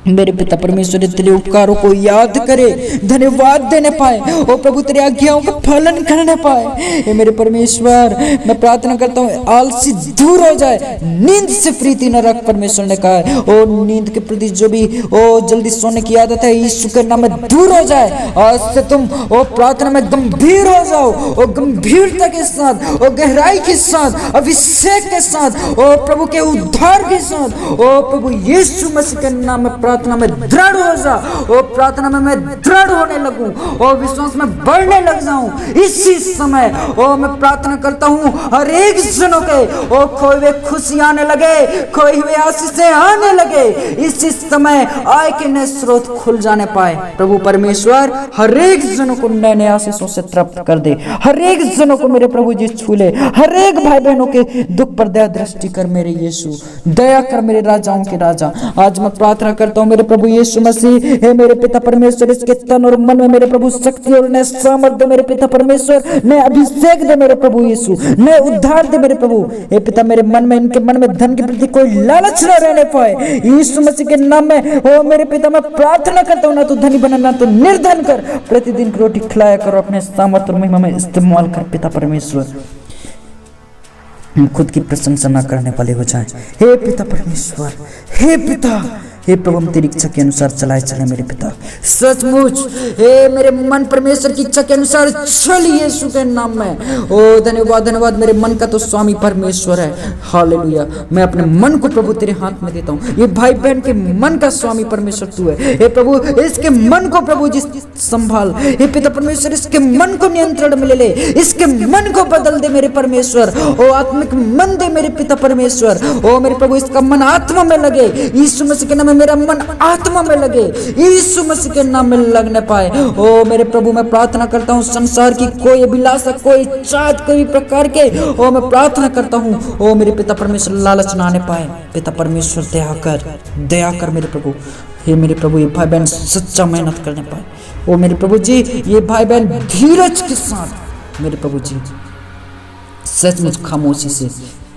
मेरे पिता परमेश्वर तेरे उपकारों को याद करे, धन्यवाद देने पाए। ओ प्रभु तेरे आज्ञाओं का पालन करने पाए। हे मेरे परमेश्वर, मैं प्रार्थना करता हूँ आलसी दूर हो जाए, नींद से प्रीति न रख। परमेश्वर ने कहा है ओ नींद के प्रति जो भी ओ जल्दी सोने की आदत है यीशु के नाम में दूर हो जाए। आज से तुम ओ प्रार्थना में गंभीर हो जाओ, ओ गंभीरता के साथ, ओ गहराई के साथ, अभिषेक के साथ, ओ प्रभु के उद्धार के साथ। ओ प्रभु यीशु मसीह के नाम में प्रार्थना में दृढ़ हो जा। ओ प्रार्थना में मैं दृढ़ होने लगूं, ओ विश्वास में बढ़ने लग जाऊं इसी समय। ओ मैं प्रार्थना करता हूं हर एक जनों के ओ खोए हुए खुशी आने लगे, खोए हुए आशीषें आने लगे इसी समय। आय के नए स्रोत खुल जाने पाए प्रभु परमेश्वर। हर एक जनों को नए नए आशीषों से तृप्त कर दे, हर एक जनों को मेरे प्रभु जी छू ले, हर एक भाई बहनों के दुख पर दया दृष्टि कर मेरे यीशु, दया कर मेरे राजाओं के राजा। आज मैं प्रार्थना करता हूं मेरे प्रभु यीशु मसीह, हे मेरे पिता परमेश्वर, इसके तन और मन में मेरे प्रभु शक्ति और नए सामर्थ्य मेरे पिता परमेश्वर, नए अभिषेक दे मेरे प्रभु यीशु, नए उद्धार दे मेरे प्रभु। हे पिता मेरे मन में, इनके मन में धन के प्रति कोई लालच न रहने पाए यीशु मसीह के नाम में। ओ मेरे पिता मैं प्रार्थना करता हूं ना तो धनी बना ना तो निर्धन कर, प्रतिदिन की रोटी खिलाया करो, अपने सामर्थ्य और महिमा में इस्तेमाल कर पिता परमेश्वर। हम खुद की प्रशंसा न करने वाले हो जाएं हे पिता परमेश्वर। हे पिता, हे प्रभु हम तेरी इच्छा के अनुसार चलाए चले मेरे पिता, सचमुच हे मेरे मन परमेश्वर की इच्छा के अनुसार चल यीशु के नाम में। ओ धन्यवाद धन्यवाद, मेरे मन का तो स्वामी परमेश्वर है। हालेलुया, मैं अपने मन को प्रभु तेरे हाथ में देता हूँ। ये भाई बहन के मन का स्वामी परमेश्वर तू है। हे प्रभु इसके मन को प्रभु जी संभाल। हे पिता परमेश्वर इसके मन को नियंत्रण में ले ले, इसके मन को बदल दे मेरे परमेश्वर। ओ आत्मिक मन दे मेरे पिता परमेश्वर। ओ मेरे प्रभु इसका मन आत्मा में लगे यीशु मसीह के नाम में, मेरा मन आत्मा में लगे यीशु मसीह के नाम में लगने पाए। ओ मेरे प्रभु मैं प्रार्थना करता हूँ संसार की कोई अभिलाषा, कोई चाहत, कोई प्रकार के ओ मैं प्रार्थना करता हूँ ओ मेरे पिता परमेश्वर लालच ना आने पाए। पिता परमेश्वर दया कर मेरे प्रभु। हे मेरे प्रभु ये भाई बहन सच्चा मेहनत करने पाए। ओ मेरे प्रभु जी ये भाई बहन धीरज के साथ मेरे प्रभु जी सचमुच खामोशी से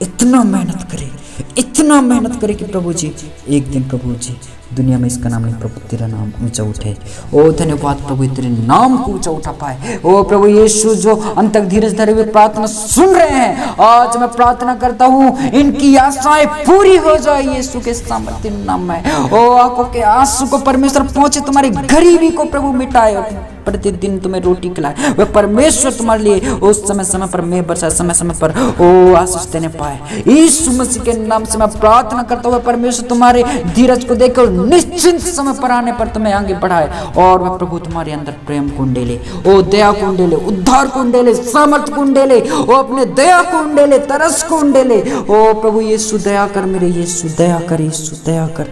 इतना मेहनत करे, इतना मेहनत करे कि प्रभु जी एक दिन प्रभु जी दुनिया में इसका नाम नहीं प्रभु तेरा नाम ऊंचा उठे। ओ धन्यवाद प्रभु तेरे नाम को ऊंचा उठा पाए। ओ प्रभु यीशु जो अंत तक धीरज धरे हुए प्रार्थना सुन रहे हैं, आज मैं प्रार्थना करता हूँ इनकी आशाएं पूरी हो जाए यीशु के सामर्थ्य नाम में। ओ आंखों के आंसू को परमेश्वर पहुंचे, तुम्हारी गरीबी को प्रभु मिटाए, प्रतिदिन तुम्हें रोटी खिलाए। वह परमेश्वर तुम्हारे लिए उस समय समय पर मेघ बरसाए, समय समय पर ओ आशीष देने पाए। यीशु मसीह के नाम से मैं प्रार्थना करता हूँ परमेश्वर तुम्हारे धीरज को देखकर निश्चिंत समय पर आने पर तुम्हें आगे बढ़ाए। और वह प्रभु तुम्हारे अंदर प्रेम कुंडे ले, ओ दया कुंडे ले, उद्धार कुंडे ले, सामर्थ कुंडे ले, ओ अपने दया कुंडे ले, तरस कुंडे ले। ओ प्रभु यीशु दया कर मेरे यीशु, दया कर यीशु, दया कर।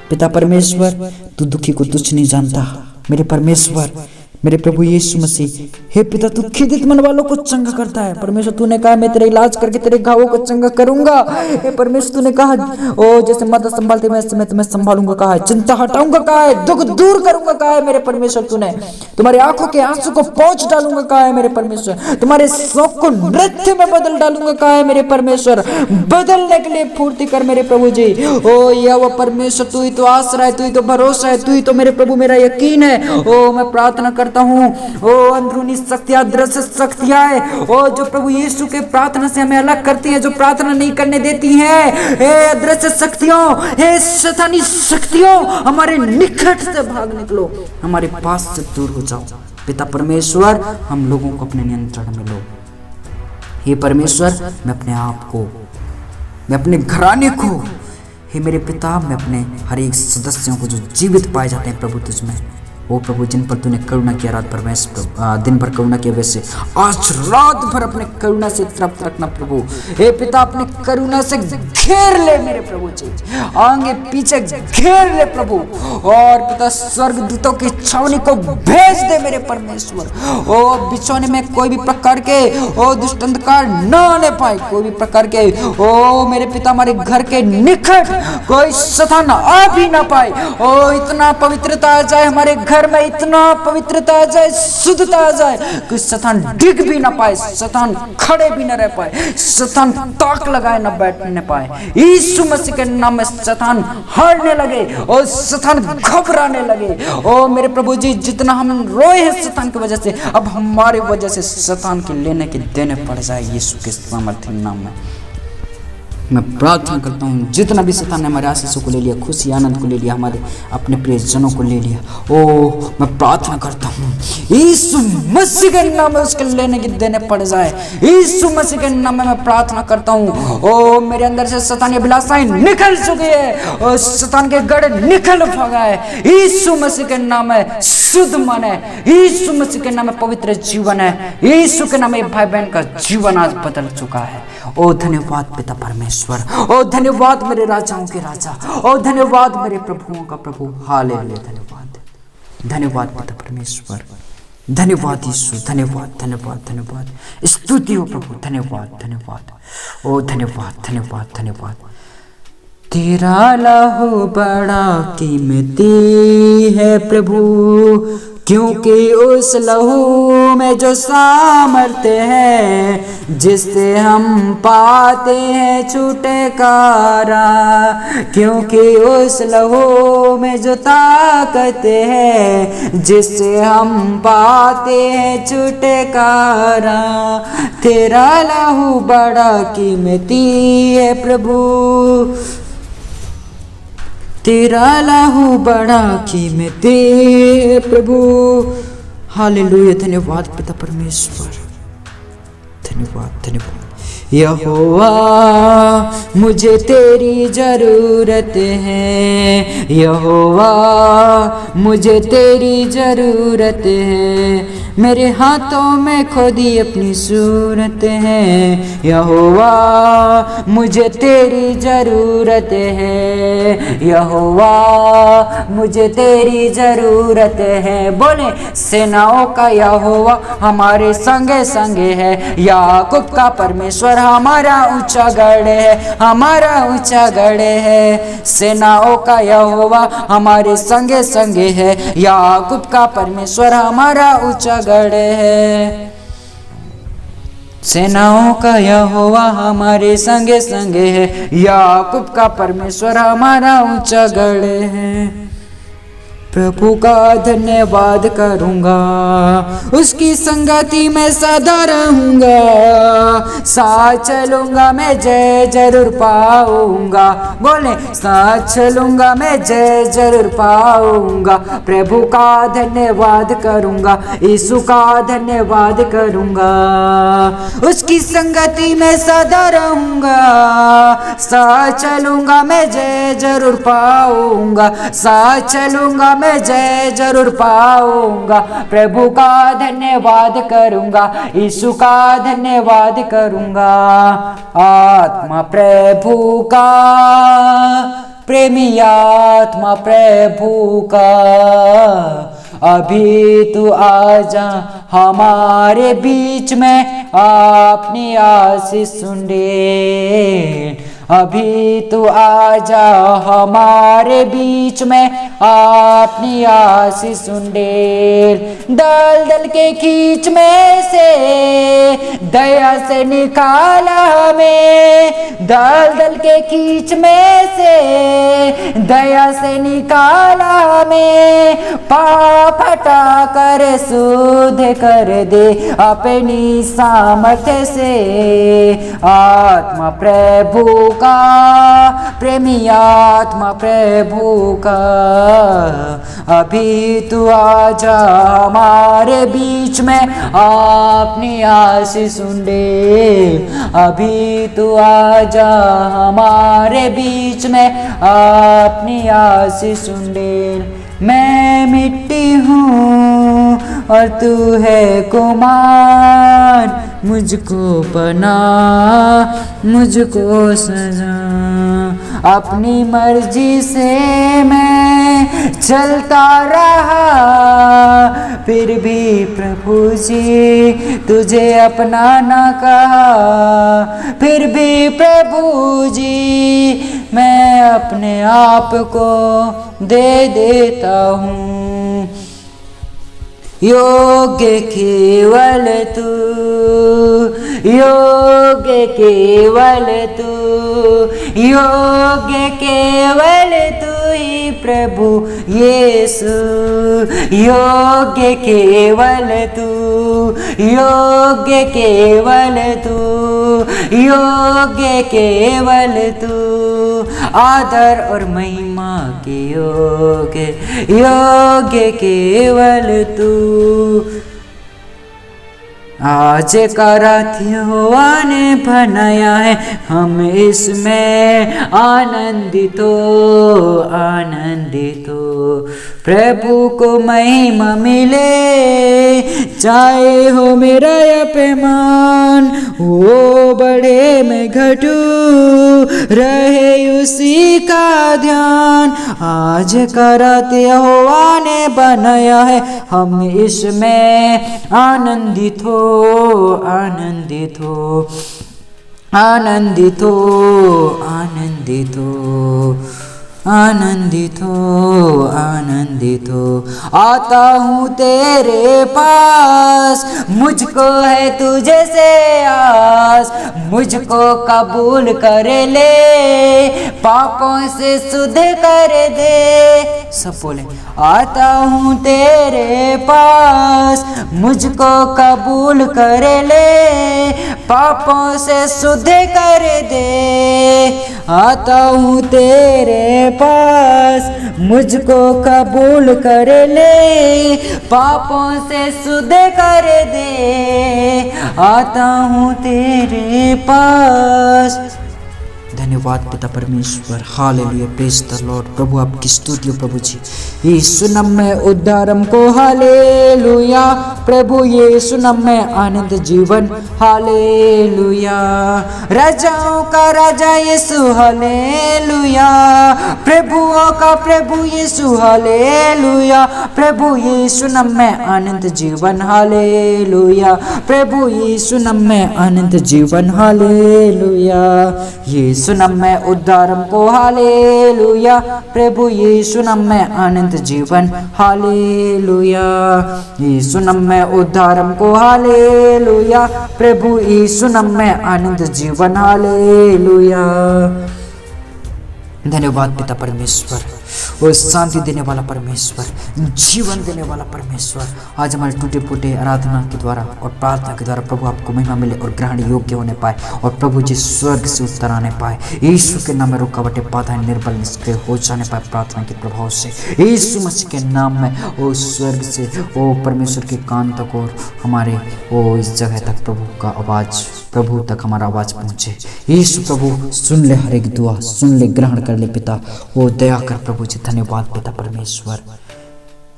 पिता परमेश्वर तू दुखी को तुच्छ नहीं जानता मेरे परमेश्वर, मेरे प्रभु यीशु मसीह। हे पिता तू खिदित मन वालों को चंगा करता है परमेश्वर। तूने कहा मैं तेरा इलाज करके तेरे घावों को चंगा करूंगा। हे परमेश्वर तूने कहा ओ जैसे माता संभालते मैं तुम्हें संभालूंगा कहा है, चिंता हटाऊंगा कहा है, दुख दूर करूंगा कहा है मेरे परमेश्वर। तूने तुम्हारी आंखों के आंसू को पोंछ डालूंगा कहा है मेरे परमेश्वर। तुम्हारे शौक को नृत्य में बदल डालूंगा कहा है मेरे परमेश्वर। बदलने के लिए फूर्ति कर मेरे प्रभु जी। ओ यहोवा परमेश्वर तू ही तो आसरा है, तू ही तो भरोसा है, तू ही तो मेरे प्रभु मेरा यकीन है। ओ मैं प्रार्थना कर करता हूँ। ओ अंदरूनी शक्तियाँ, दृश्य शक्तियाँ, ओ जो प्रभु यीशु के प्रार्थना से हमें अलग करती हैं, जो प्रार्थना नहीं करने देती हैं, हे अदृश्य शक्तियों, हे शैतानी शक्तियों, हमारे निकट से भाग निकलो, हमारे पास से दूर हो जाओ। पिता परमेश्वर, हम लोगों को अपने नियंत्रण में लो। हे परमेश्वर, मैं अपने आप को, मैं अपने घराने को, हे मेरे पिता, मैं अपने हर एक सदस्यों को जो जीवित पाए जाते हैं प्रभु तुझ में, ओ प्रभु जिन पर तूने करुणा किया रात भर, दिन भर करुणा किया, वैसे आज रात भर अपने करुणा से तृप्त रखना प्रभु। हे पिता, अपने करुणा से घेर ले मेरे प्रभु जी, आगे पीछे घेर ले प्रभु, और पिता स्वर्गदूतों की छावनी को भेज दे मेरे परमेश्वर। ओ बिछौने में कोई भी प्रकार के ओ दुष्ट अंधकार न आने पाए, कोई भी प्रकार के ओ मेरे पिता हमारे घर के निकट कोई शैतान आ भी ना पाए। ओ इतना पवित्रता आ जाए हमारे घर में, इतना पवित्रता आ जाए, शुद्धता आ जाए कि शैतान डिग भी ना पाए, शैतान खड़े भी ना रह पाए, शैतान ताक लगाए ना बैठने पाए। यीशु मसीह के नाम में शैतान हारने लगे और शैतान घबराने लगे। ओ मेरे प्रभु जी, जितना हम रोए हैं शैतान की वजह से, अब हमारे वजह से शैतान के लेने के देने पड़ जाए यीशु के सामर्थ्य नाम में। मैं प्रार्थना करता हूँ, जितना भी शैतान ने हमारे आशीषों को ले लिया, खुशी आनंद को ले लिया, हमारे अपने प्रियजनों को ले लिया, ओ मैं प्रार्थना करता हूँ यीशु मसीह के नाम में उसके लेने के देने पड़ जाए। यीशु मसीह के नाम में मैं प्रार्थना करता हूँ। ओ मेरे अंदर से शैतानी अभिलाषाएं निकल चुकी है, और शैतान के गढ़ निकल भागा है। यीशु मसीह के नाम में शुद्ध मन है, यीशु मसीह के नाम में पवित्र जीवन है, यीशु के नाम में भाई बहन का जीवन आज बदल चुका है। ओ धन्यवाद पिता परमेश्वर, ओ धन्यवाद मेरे राजाओं के राजा, ओ धन्यवाद मेरे प्रभुओं का प्रभु। हालेलुया, धन्यवाद, धन्यवाद पिता परमेश्वर, धन्यवाद यीशु, धन्यवाद धन्यवाद धन्यवाद, स्तुति हो प्रभु, धन्यवाद धन्यवाद, ओ धन्यवाद धन्यवाद धन्यवाद। तेरा लहू बड़ा कीमती है प्रभु, क्योंकि उस लहू में जो सामर्थ्य है, जिससे हम पाते हैं छुटकारा, क्योंकि उस लहू में जो ताकत है, जिससे हम पाते हैं छुटकारा। तेरा लहू बड़ा कीमती है प्रभु, तेरा लहू बड़ा कीमती है प्रभु। हालेलुया, धन्यवाद पिता परमेश्वर, धन्यवाद धन्यवाद। यहोवा मुझे तेरी जरूरत है, यहोवा मुझे तेरी जरूरत है, मेरे हाथों में खुदी अपनी सूरत है। यहोवा मुझे तेरी जरूरत है, यहोवा मुझे तेरी जरूरत है। बोले, सेनाओं का यहोवा हमारे संगे संगे है, याकूब का परमेश्वर हमारा ऊंचा गढ़ है, हमारा ऊंचा गढ़ है। सेनाओं का यहोवा हमारे संगे संगे है, याकूब का परमेश्वर हमारा ऊंचा गढ़ है। सेनाओं का यहोवा हमारे संगे संगे है, याकूब का परमेश्वर हमारा ऊंचा गढ़ है। प्रभु का धन्यवाद करूंगा, उसकी संगति में सदा रहूंगा, साथ चलूंगा मैं जय जरूर पाऊंगा। बोले, साथ चलूंगा मैं जय जरूर पाऊंगा। प्रभु का धन्यवाद करूंगा, यीशु का धन्यवाद करूंगा, उसकी संगति में सदा रहूंगा, साथ चलूंगा मैं जय जरूर पाऊंगा, साथ चलूंगा मैं जय जरूर पाऊंगा। प्रभु का धन्यवाद करूंगा, यीशु का धन्यवाद करूंगा। आत्मा प्रभु का, प्रेमी आत्मा प्रभु का, अभी तू आजा हमारे बीच में, अपनी आशीष सुन ले। अभी तू आजा हमारे बीच में, अपनी आशीष सुन ले। दल दल के खींच में से दया से निकाला हमें दलदल के कीच में से, दया से निकाला हमें पाप हटा कर शुद्ध कर दे अपनी सामर्थ्य से। आत्मा प्रभु का, प्रेमी आत्मा प्रभु का, अभी तू आजा हमारे बीच में अपनी आशीष सुन ले। अभी तू आजा हमारे बीच में अपनी आशीष सुन ले। मैं मिट्टी हूँ और तू है कुमार, मुझको बना मुझको सजा। अपनी मर्जी से मैं चलता रहा, फिर भी प्रभु जी तुझे अपना ना कहा। फिर भी प्रभु जी मैं अपने आप को दे देता हूँ। योग्य केवल तू, योग्य केवल तू, योग्य केवल तू ही प्रभु यीशु। योग्य केवल तू, योग्य केवल तू, योग्य केवल तू। आदर और महिमा के योग्य, योग्य केवल तू। आज का रात यहोवा ने बनाया है, हम इसमें आनंदित हो, आनंदित हो। प्रभु को महिमा मिले, चाहे हो मेरा अपमान, वो बड़े में घटू, रहे उसी का ध्यान। आज का रात यहोवा ने बनाया है, हम इसमें आनंदित हो, आनंदित हो, आनंदित हो, आनंदित हो, आनंदित हो, आनंदित हो। आता हूँ तेरे पास, मुझको है तुझे से आस, मुझको कबूल कर ले, पापों से शुद्ध कर दे। सब बोले, आता हूँ तेरे पास, मुझको कबूल कर ले, पापों से शुद्ध कर दे। आता हूँ तेरे पास, मुझको कबूल कर ले, पापों से शुद्ध कर दे। आता हूँ तेरे पास। धन्यवाद पिता परमेश्वर, हालेलुया, प्रेज द लॉर्ड। प्रभु आपकी स्तुति हो प्रभु जी। यीशु नाम में उद्धारम को हालेलुया, प्रभु यीशु नाम में आनंद जीवन हालेलुया। राजाओं का राजा यीशु हालेलुया, प्रभुओं का प्रभु यीशु हालेलुया, प्रभु यीशु नाम में आनंद जीवन हालेलुया, प्रभु यीशु नाम में आनंद जीवन हालेलुया। यीशु नाम में उद्धारम को हालेलुया, प्रभु यीशु नाम में आनंद जीवन हालेलुया। यीशु नाम में उद्धारम को हालेलुया, प्रभु यीशु नाम में आनंद जीवन हालेलुया। धन्यवाद पिता परमेश्वर, और शांति देने वाला परमेश्वर, जीवन देने वाला परमेश्वर। आज हमारे टूटे फूटे आराधना के द्वारा और प्रार्थना के द्वारा प्रभु आपको महिमा मिले और ग्रहण योग्य होने पाए, और प्रभु जी स्वर्ग से उतर आने पाए। यीशु के नाम में रुकावटें बाधाएं निर्बल निष्क्रिय हो जाने पाए प्रार्थना के प्रभाव से। यीशु मसीह के नाम में ओ स्वर्ग से ओ परमेश्वर के कान तक और हमारे ओ इस जगह तक प्रभु का आवाज़, प्रभु तक हमारा आवाज़ पहुँचे। यीशु प्रभु सुन ले हर एक दुआ, सुन ले, ग्रहण कर ले पिता, ओ दया कर प्रभु जी। धन्यवाद पिता परमेश्वर।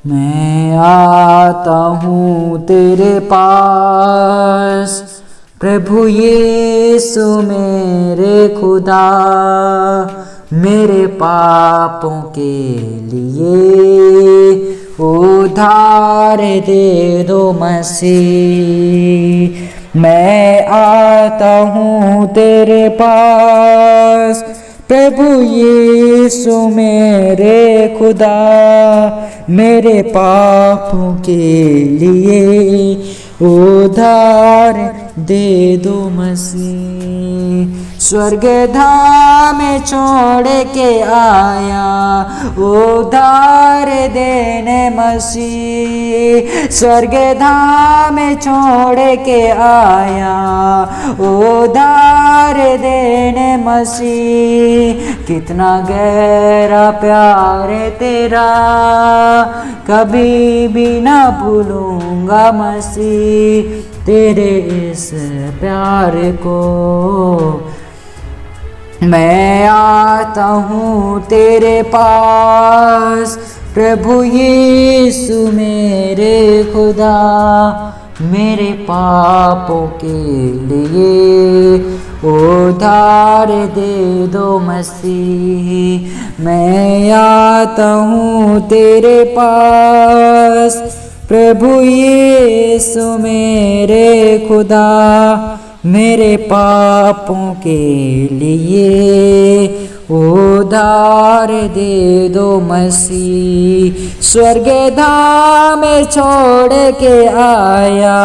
मैं आता हूँ तेरे पास, प्रभु यीशु मेरे खुदा, मेरे पापों के लिए उधार दे दो मसीह। मैं आता हूँ तेरे पास, प्रभु यीशु मेरे खुदा, मेरे पापों के लिए उधार दे दो मसीह। स्वर्ग धाम छोड़ के आया उधार देने मसीह। स्वर्ग धाम छोड़ के आया उधार देने मसीह। कितना गहरा प्यार तेरा कभी भी ना भूलूंगा मसीह। तेरे इस प्यार को मैं आता हूँ तेरे पास। प्रभु यीशु मेरे खुदा मेरे पापों के लिए उधार दे दो मसीह। मैं आता हूँ तेरे पास। प्रभु यीशु मेरे खुदा मेरे पापों के लिए उधार दे दो मसीह। स्वर्ग धाम छोड़ के आया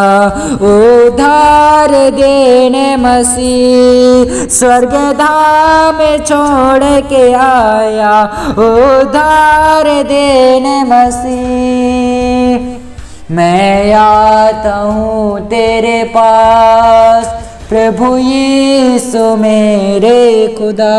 उधार देने मसीह। स्वर्ग धाम छोड़ के आया उधार देने मसीह। मैं आता हूँ तेरे पास। प्रभु यीशु मेरे खुदा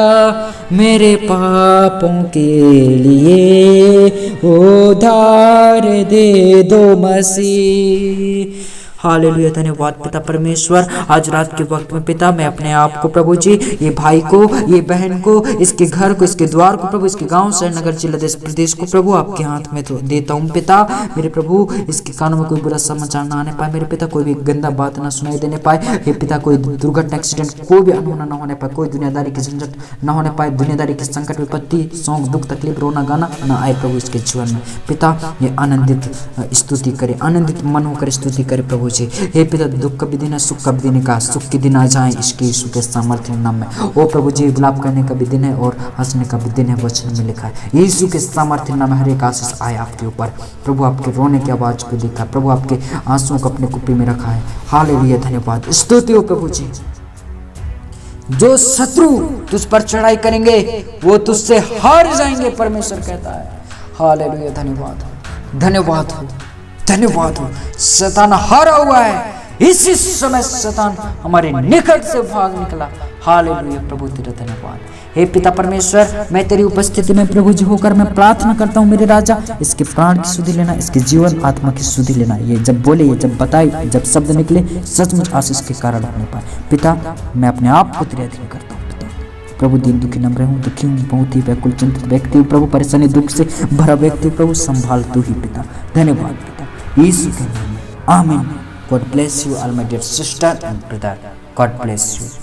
मेरे पापों के लिए उधार दे दो मसीह। हालेलुया, धन्यवाद पिता परमेश्वर। आज रात के वक्त में पिता मैं अपने आप को प्रभु जी, ये भाई को, ये बहन को, इसके घर को, इसके द्वार को प्रभु, इसके गांव शहर नगर जिला देश प्रदेश को प्रभु आपके हाथ में तो देता हूँ पिता। मेरे प्रभु इसके कानों में कोई बुरा समाचार ना आने पाए मेरे पिता, कोई भी गंदा बात ना सुनाई देने पाए हे पिता। कोई दुर्घटना एक्सीडेंट कोई भी अनहोना ना होने पाए, कोई दुनियादारी की झंझट ना होने पाए, दुनियादारी के संकट विपत्ति शौक दुख तकलीफ रोना गाना ना आए प्रभु इसके जीवन में पिता। ये आनंदित स्तुति करे, आनंदित मन होकर स्तुति करे प्रभु जी। हे पिता दुख का भी दिन है, सुख का भी दिन है, का सुख के दिन आ जाए इसके यीशु के सामर्थ्य नाम में। ओ प्रभु जी, विलाप करने का भी दिन है और हंसने का भी दिन है, वचन में लिखा है। यीशु के सामर्थ्य नाम में हर एक आशीष आए आपके ऊपर प्रभु। आपके रोने की आवाज को लिखा है प्रभु, आपके आंसुओं को अपने कुप्पी में रखा है। हालेलुया, धन्यवाद स्तुति हो प्रभु जी। जो शत्रु तुझ पर चढ़ाई करेंगे वो तुझसे हार जाएंगे परमेश्वर कहता है। हालेलुया, धन्यवाद धन्यवाद हो धन्यवाद हो। शैतान हारा हुआ है, इसी समय शैतान हमारे निकट से भाग निकला। हालेलुया प्रभु तेरा धन्यवाद। हे पिता परमेश्वर, मैं तेरी उपस्थिति में प्रभु जी होकर मैं प्रार्थना करता हूँ मेरे राजा, इसके प्राण की सुधि लेना, इसके जीवन आत्मा की सुधि लेना। ये जब बोले, ये जब बताए, जब शब्द निकले सचमुच आशीष के कारण होने पाए पिता। मैं अपने आप को तेरे अधीन करता हूँ पिता। प्रभु दीन दुखी नम्र हूँ, दुखी हूँ, बहुत ही व्याकुल चिंतित व्यक्ति हूँ प्रभु, परेशानी दुख से भरा व्यक्ति प्रभु, संभाल तू ही पिता। धन्यवाद पिता, यीशु के नाम में आमीन। God bless you all my dear sister and brother. God bless you.